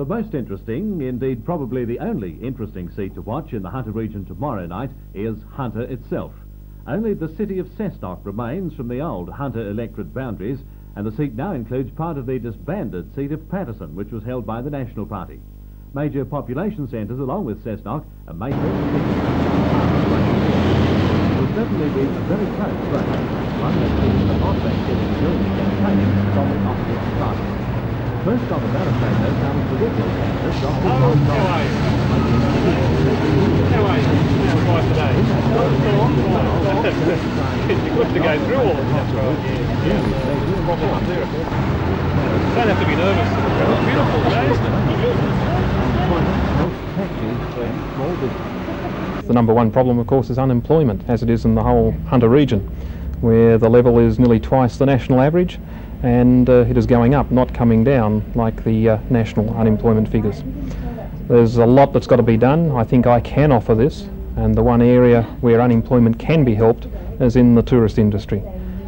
The most interesting, indeed probably the only interesting seat to watch in the Hunter region tomorrow night is Hunter itself. Only the city of Cessnock remains from the old Hunter electorate boundaries, and the seat now includes part of the disbanded seat of Patterson, which was held by the National Party. Major population centres along with Cessnock are Mayfield and It will certainly be a very close race, one that sees a lot of activity during the campaign from the opposition party. First on the ballot paper comes the Liberal candidate, Dr. John Torres. How are you? How are today? It's good to go through all of that. Yeah. Problem up there. Don't have to be nervous. It's beautiful today, isn't it? The number one problem, of course, is unemployment, as it is in the whole Hunter region, where the level is nearly twice the national average, and it is going up, not coming down like the national unemployment figures. There's a lot that's got to be done. I think I can offer this, and the one area where unemployment can be helped is in the tourist industry.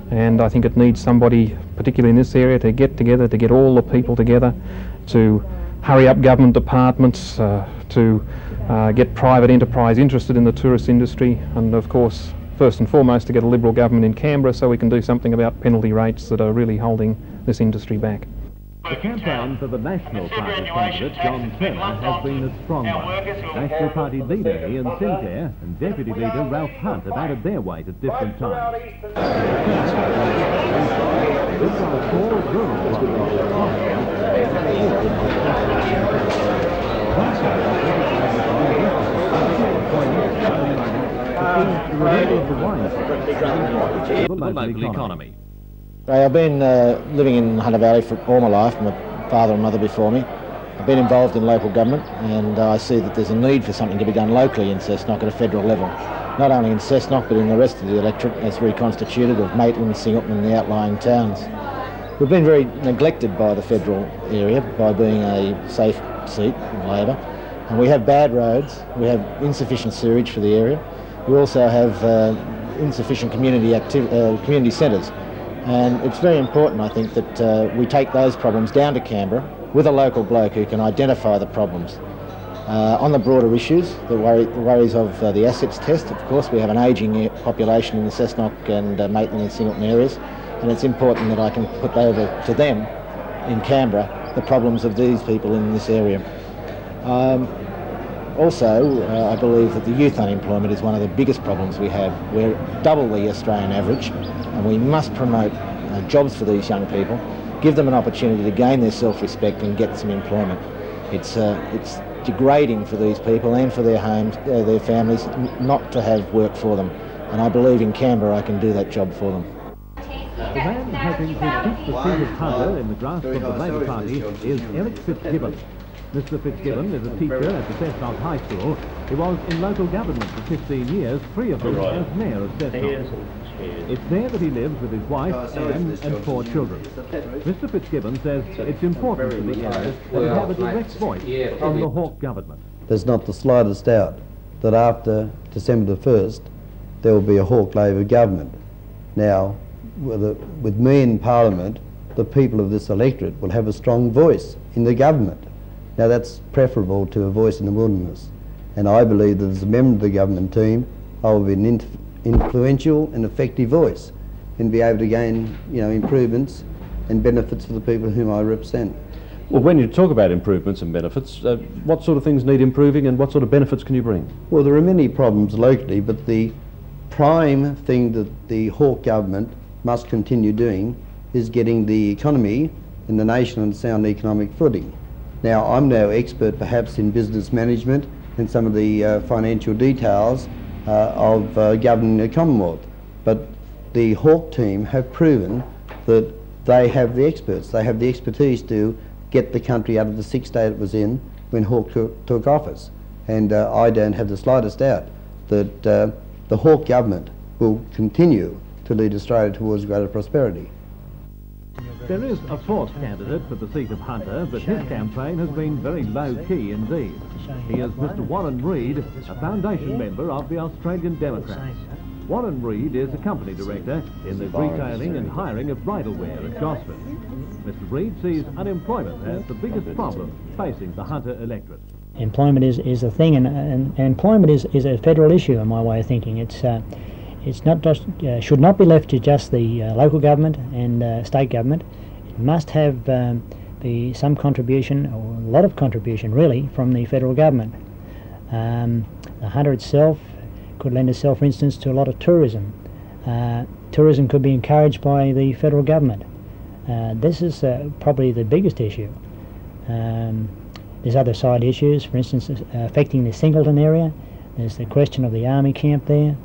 And I think it needs somebody, particularly in this area, to get together, to get all the people together, to hurry up government departments, to get private enterprise interested in the tourist industry, and of course first and foremost to get a Liberal government in Canberra so we can do something about penalty rates that are really holding this industry back. The campaign for the National Party candidate, John Torres, has been a strong one. National Party leader Ian Sinclair and Deputy Leader Ralph Hunt have added their weight at different times. This was 4 rural the local economy. I've been living in Hunter Valley for all my life, my father and mother before me. I've been involved in local government, and I see that there's a need for something to be done locally in Cessnock at a federal level. Not only in Cessnock but in the rest of the electorate as reconstituted of Maitland, Singleton and the outlying towns. We've been very neglected by the federal area by being a safe seat in Labor, and we have bad roads, we have insufficient sewerage for the area, we also have insufficient community centres. And it's very important, I think, that we take those problems down to Canberra with a local bloke who can identify the problems. On the broader issues, the worries of the assets test, of course, we have an ageing population in the Cessnock and Maitland and Singleton areas, and it's important that I can put over to them in Canberra the problems of these people in this area. Also, I believe that the youth unemployment is one of the biggest problems we have. We're double the Australian average, and we must promote jobs for these young people, give them an opportunity to gain their self-respect and get some employment. It's degrading for these people and for their homes, their families, not to have work for them. And I believe in Canberra I can do that job for them. The man hoping to keep the seat of Hunter in the grasp of the Labor Party is Eric Fitzgibbon. Mr. Fitzgibbon is a teacher at the Cessnock High School. He was in local government for 15 years, 3 of them as mayor of Cessnock. It's there that he lives with his wife, Anne, and 4 children. Mr. Fitzgibbon says it's important for the area to have a direct voice in the Hawke government. There's not the slightest doubt that after December the 1st, there will be a Hawke Labor government. Now, with me in Parliament, the people of this electorate will have a strong voice in the government. Now that's preferable to a voice in the wilderness, and I believe that as a member of the government team I will be an influential and effective voice and be able to gain improvements and benefits for the people whom I represent. Well, when you talk about improvements and benefits, what sort of things need improving and what sort of benefits can you bring? Well, there are many problems locally, but the prime thing that the Hawke government must continue doing is getting the economy and the nation on sound economic footing. Now, I'm no expert perhaps in business management and some of the financial details of governing a Commonwealth, but the Hawke team have proven that they have the experts, they have the expertise to get the country out of the sick state it was in when Hawke took office. And I don't have the slightest doubt that the Hawke government will continue to lead Australia towards greater prosperity. There is a 4th candidate for the seat of Hunter, but his campaign has been very low-key indeed. He is Mr. Warren Reid, a foundation member of the Australian Democrats. Warren Reid is a company director in the retailing and hiring of bridal wear at Gosford. Mr. Reid sees unemployment as the biggest problem facing the Hunter electorate. Employment is a thing, and employment is a federal issue in my way of thinking. It's not just should not be left to just the local government and state government. It must have be some contribution, or a lot of contribution really, from the federal government. The Hunter itself could lend itself, for instance, to a lot of tourism. Tourism could be encouraged by the federal government. This is probably the biggest issue. There's other side issues, for instance, affecting the Singleton area. There's the question of the army camp there.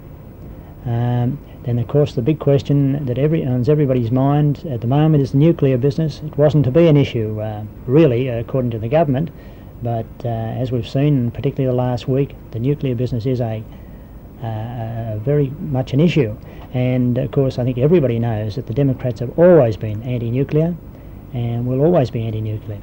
Then, of course, the big question that on everybody's mind at the moment is the nuclear business. It wasn't to be an issue, really, according to the government, but as we've seen, particularly the last week, the nuclear business is a very much an issue. And, of course, I think everybody knows that the Democrats have always been anti-nuclear and will always be anti-nuclear.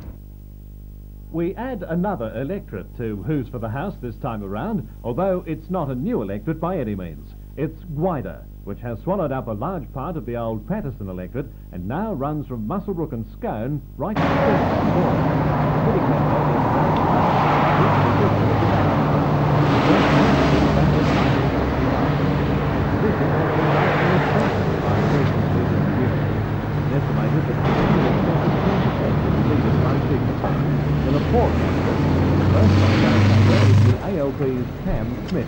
We add another electorate to Who's for the House this time around, although it's not a new electorate by any means. It's Gwydir, which has swallowed up a large part of the old Patterson electorate and now runs from Muswellbrook and Scone right to the ALP's Pam Smith.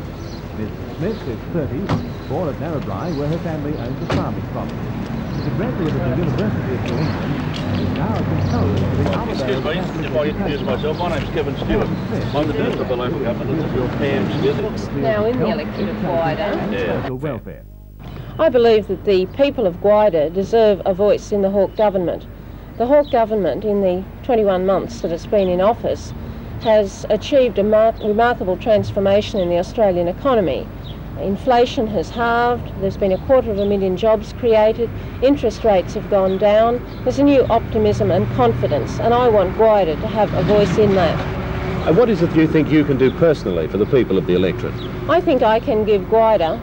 Ms. Smith is 30, born at Narrabri, where her family owns a farming property. She's a graduate of the University of New England and is now a consultant for the Excuse me, if I introduce myself, my name's Kevin Stewart. I'm the Director of the local government. This is Pam Smith. Now in the electorate of Gwydir. Social welfare. I believe that the people of Gwydir deserve a voice in the Hawke government. The Hawke government, in the 21 months that it's been in office, has achieved a remarkable transformation in the Australian economy. Inflation has halved, there's been 250,000 jobs created, interest rates have gone down, there's a new optimism and confidence, and I want Gwydir to have a voice in that. And what is it you think you can do personally for the people of the electorate? I think I can give Gwydir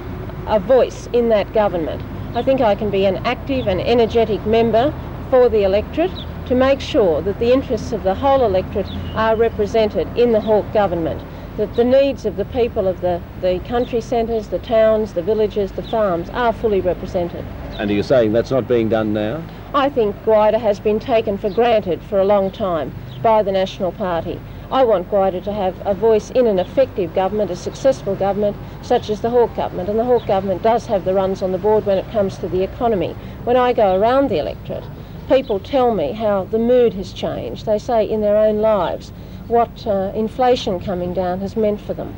a voice in that government. I think I can be an active and energetic member for the electorate to make sure that the interests of the whole electorate are represented in the Hawke government, that the needs of the people of the country centres, the towns, the villages, the farms are fully represented. And are you saying that's not being done now? I think Gwydir has been taken for granted for a long time by the National Party. I want Gwydir to have a voice in an effective government, a successful government, such as the Hawke government. And the Hawke government does have the runs on the board when it comes to the economy. When I go around the electorate, people tell me how the mood has changed. They say in their own lives what inflation coming down has meant for them.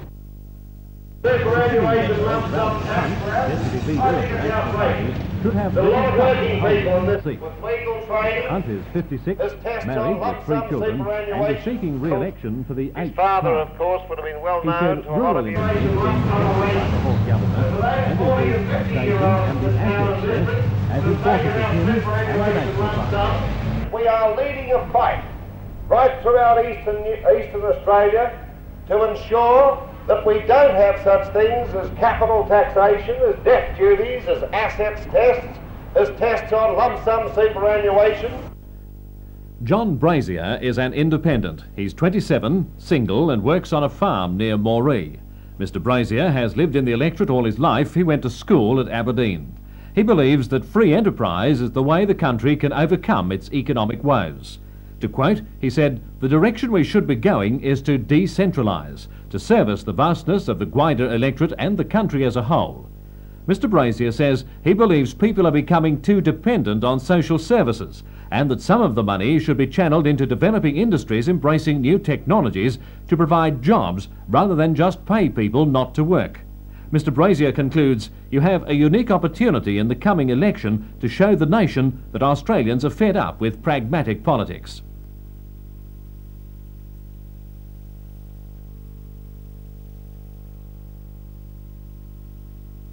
Superannuation lump sum tax for us, should have the working people on this with legal training. Hunt is 56, married with 3 children, and is seeking re-election for the 8th time. His father, of course, would have been well known to a lot of you. The Hawke government and indeed taxation and the assets list as important to him and the National Party. We are leading a fight right throughout Eastern Australia to ensure that we don't have such things as capital taxation, as death duties, as assets tests, as tests on lump sum superannuation. John Brazier is an independent. He's 27, single, and works on a farm near Moree. Mr. Brazier has lived in the electorate all his life. He went to school at Aberdeen. He believes that free enterprise is the way the country can overcome its economic woes. To quote, he said, "The direction we should be going is to decentralise, to service the vastness of the Gwydir electorate and the country as a whole." Mr. Brazier says he believes people are becoming too dependent on social services and that some of the money should be channelled into developing industries embracing new technologies to provide jobs rather than just pay people not to work. Mr. Brazier concludes, "You have a unique opportunity in the coming election to show the nation that Australians are fed up with pragmatic politics."